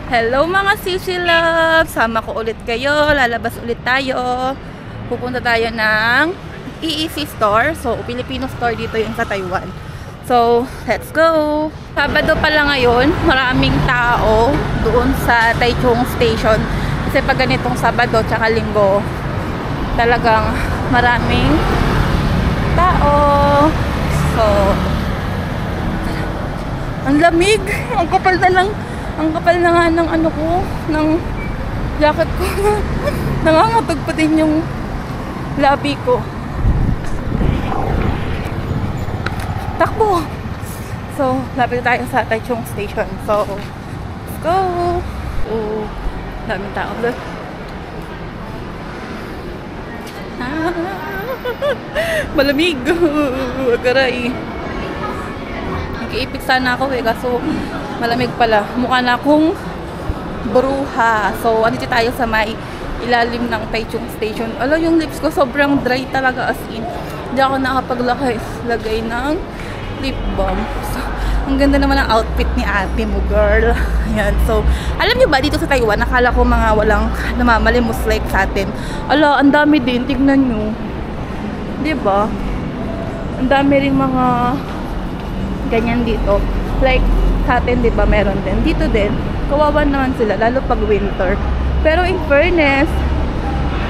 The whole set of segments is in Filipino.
Hello mga Sisi Love! Sama ko ulit kayo. Lalabas ulit tayo. Pupunta tayo ng EEC store. So, Filipino store dito yung sa Taiwan. So, let's go! Sabado pala ngayon, maraming tao doon sa Taichung Station. Kasi pag ganitong Sabado tsaka Linggo, talagang maraming tao. So, ang lamig! Ang kapal na nga ng ano ko, ng jacket ko. Nangangatog pa din yung labi ko. Takbo! So, lapit tayo sa Taichung Station. So, let's go! Oh, daming tao. Malamig! Agaray! Nag-iipit sana ako kaso malamig pala. Mukha na akong bruha. So, andito tayo sa may ilalim ng Taichung Station. Alam, yung lips ko sobrang dry talaga, as in. Hindi ako nakapaglagay ng lip balm. So, ang ganda naman ng outfit ni ate mo, girl. Ayan. So, alam nyo ba, dito sa Taiwan, nakala ko mga walang namamalimos like sa atin. Ala, ang dami din. Tignan nyo. Diba? Ang dami rin mga ganyan dito. Like, sa atin, diba, meron din. Dito din, kawawa naman sila, lalo pag winter. Pero in fairness,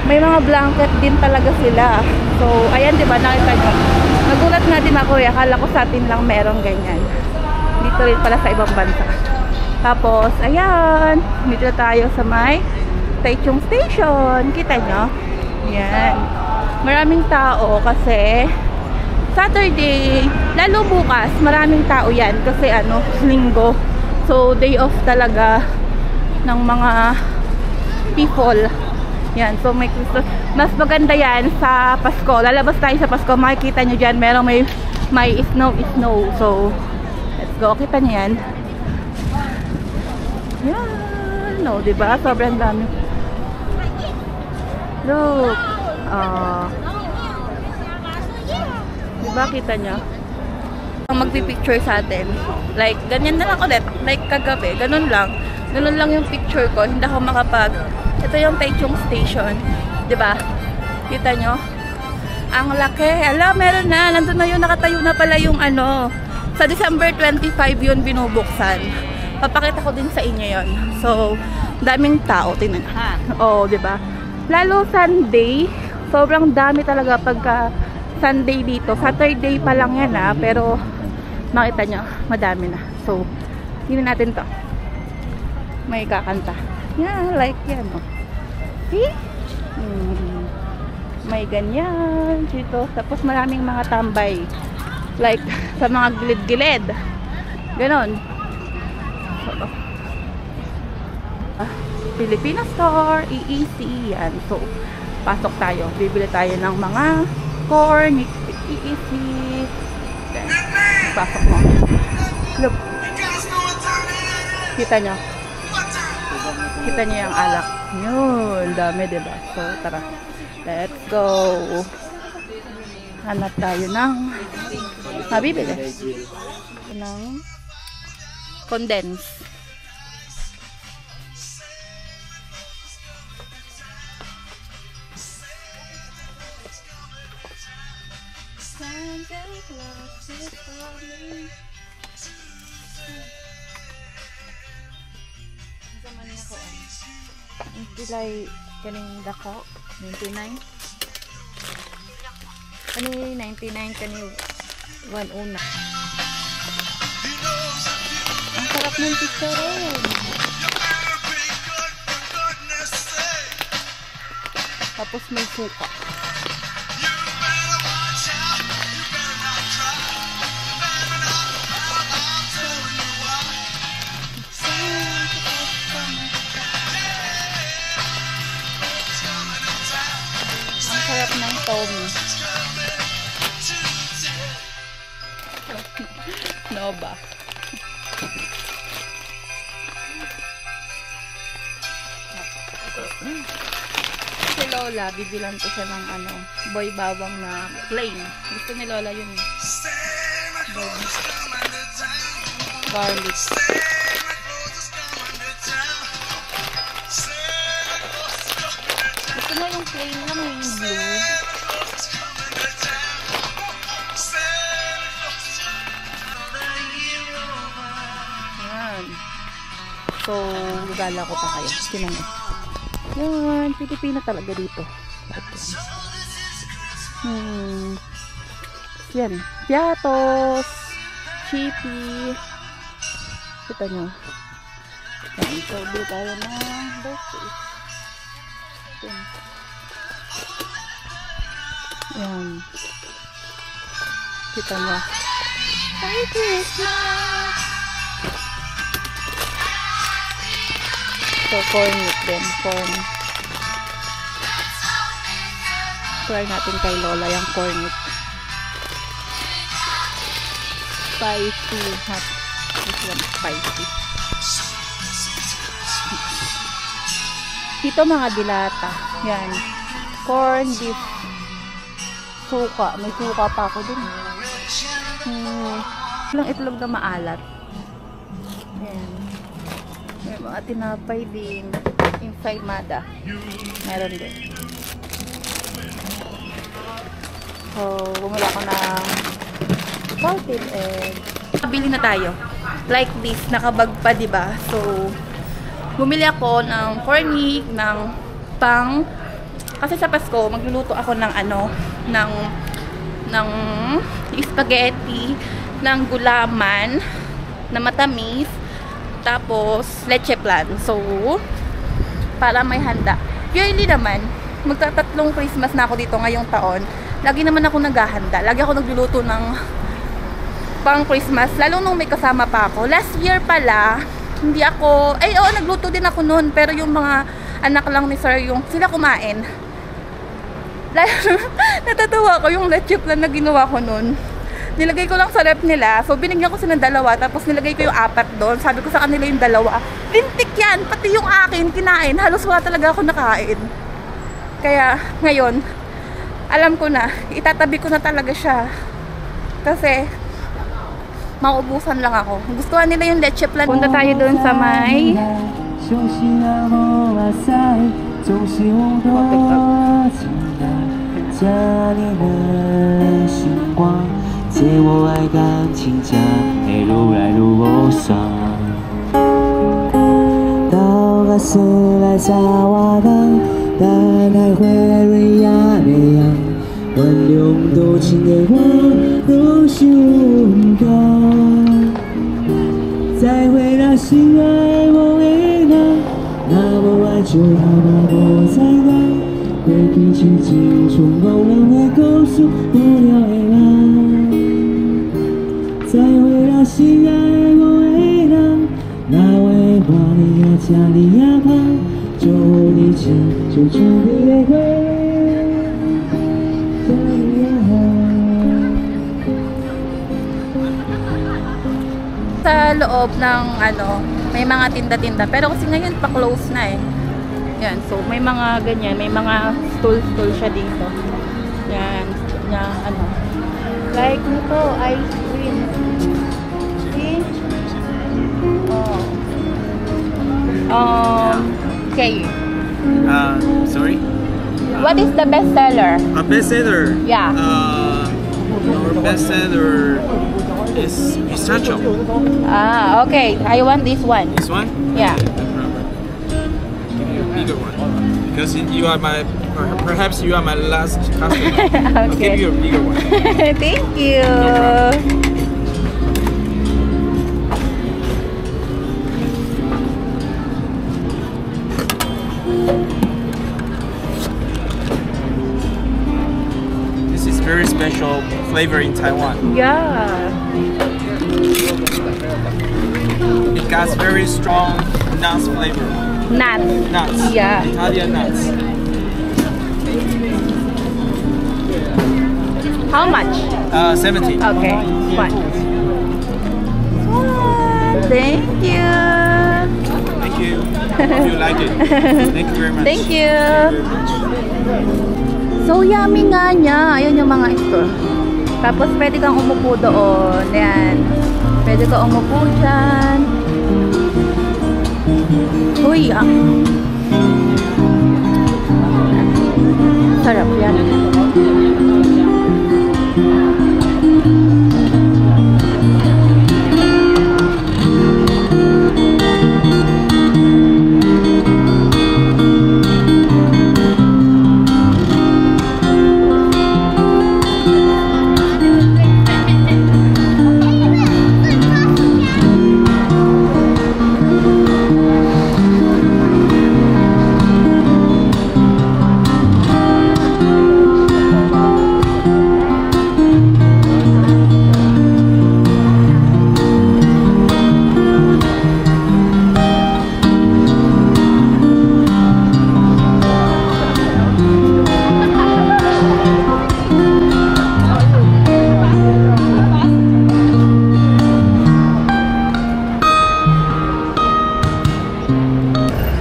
may mga blanket din talaga sila. So, ayan, diba, nakita nyo. Nagulat nga din ako, akala ko sa atin lang meron ganyan. Dito rin pala sa ibang bansa. Tapos, ayan, dito tayo sa may Taichung Station. Kita nyo? Ayan. Maraming tao kasi Saturday, lalo bukas, maraming tao yan kasi ano, Linggo. So, day off talaga ng mga people. Yan, so may Christmas. Mas maganda yan sa Pasko. Lalabas tayo sa Pasko, makikita nyo dyan, merong may snow. So, let's go. Kita nyo yan. Yan, no, diba? Sobrang dami. Look. Diba, kita nyo? Ang magpipicture sa atin. Like, ganyan na lang ulit. Like, kagabi. Ganun lang. Ganun lang yung picture ko. Hindi ako makapag... Ito yung Taichung Station. Diba? Kita nyo? Ang laki. Ala, meron na. Nandun na yun. Nakatayo na pala yung ano. Sa December 25 yun binubuksan. Papakita ko din sa inyo yun. So, daming tao. Tingnan. Oo, diba? Lalo Sunday. Sobrang dami talaga pagka Sunday dito. Saturday pa lang yan pero makita nyo, madami na. So, tingnan natin to. May kakanta. Yeah, like yan. See? May ganyan dito. Tapos maraming mga tambay. Like, sa mga gilid-gilid. Ganon. So, Filipino store, EEC. Yan. So, pasok tayo. Bibili tayo ng mga corn, EEC. Then, pasok mo. Look. Kita nyo. Kita nyo yung alak. Yun. Dami, diba? So, tara. Let's go. Hanap tayo ng mabibili. Ng condense. Pilay kaning dako 99 kani 99 kani 101. Ang sarap ng picture. Tapos may suka. Sarap ng Tommy. No ba? Si Lola, bibilan ko siya ng ano, boy bawang na plain. Gusto ni Lola yun. Garlic. plain lang yung blue. Yan. So, gagala ko pa kayo. Tinan mo. Yan. Pilipino talaga dito. Yan. Piatos. Chippy. Kita nyo. Yan. So, bili tayo ng birthday. Yan. Yan. Kita nyo. Hi, Christmas! So, corn meat din. Corn. Try natin kay Lola yung corn meat. Spicy. Hot. This one spicy. Dito mga dilata. Yan. Corn beef. Suka. May suka pa ako dun. Lang itlog na maalat. Yan. May mga tinapay din. Inside mada. Meron din. So, bumula ko ng salted egg. Pabili na tayo. Like this. Nakabag pa, diba? So, bumili ako ng corny, ng pang. Kasi sa Pasko, magluluto ako ng ano, ng spaghetti, ng gulaman, na matamis, tapos leche plan. So, para may handa. Yearly naman, magtatatlong Christmas na ako dito ngayong taon. Lagi naman ako naghahanda. Lagi ako nagluluto ng pang Christmas, lalo nung may kasama pa ako. Last year pala, hindi ako, ay oo, nagluto din ako noon, pero yung mga anak lang ni Sir, yung sila kumain. Natatawa ko yung leche plan na ginawa ko noon. Nilagay ko lang sa rep nila, so binigyan ko sila ng dalawa, tapos nilagay ko yung 4 doon. Sabi ko sa kanila yung 2. Lintik yan, pati yung akin, kinain. Halos wala talaga ako nakain. Kaya, ngayon, alam ko na, itatabi ko na talaga siya. Kasi, maubusan lang ako. Gustuhan nila yung leche plan. Punta tayo doon sa may sa loob ng ano, may mga tinda-tinda. Pero kasi ngayon pa-close na eh. Yan, so may mga ganyan, may mga stall siya dito. Yan, na ano. Like nito, ice cream. See? Oh. Okay. Sorry? What is the best seller? A bestseller? Yeah. Our bestseller is pistachio. Ah, okay. I want this one. This one? Yeah. Okay, no problem. Give you a bigger one. Because you are my, perhaps you are my last customer. I'll give you a bigger one. Thank you. No problem. This is very special flavor in Taiwan. Yeah. It got very strong nuts flavor. Nuts. Nuts. Yeah. Italian nuts. How much? 70. Okay. One. Thank you. Thank you. Hope you like it. Thank you very much. Thank you. So yummy nga niya. Ayun yung mga ito. Tapos pwede kang umupo doon. Yan. Pwede kang umupo dyan. Uy, Masarap yan.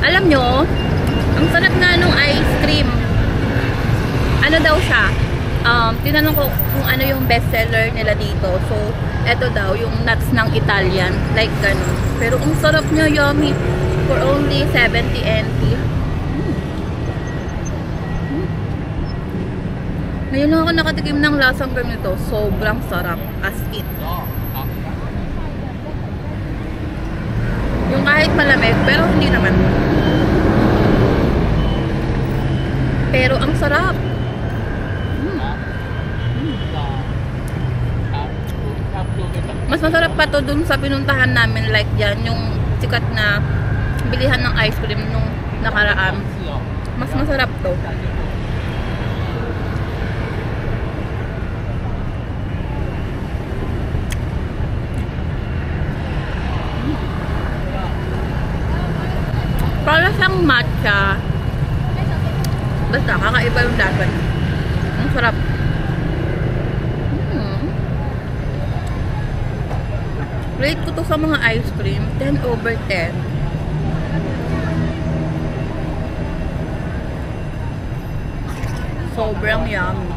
Alam nyo, ang sarap nga nung ice cream. Ano daw siya? Tinanong ko kung ano yung bestseller nila dito. So, eto daw, yung nuts ng Italian. Like ganun. Pero ang sarap niya, yummy. For only 70 NT. Ngayon lang ako nakatikim ng lasang ganito. Sobrang sarap. As in. Yung kahit malamig, pero hindi naman. Pero ang sarap. Mas masarap pa to dun sa pinuntahan namin, like yan, yung sikat na bilihan ng ice cream nung nakaraan. Mas masarap to. Para siyang matcha. Basta, kakaiba yung lasa niya. Ang sarap. Rate ko to sa mga ice cream, 10/10. Sobrang yummy.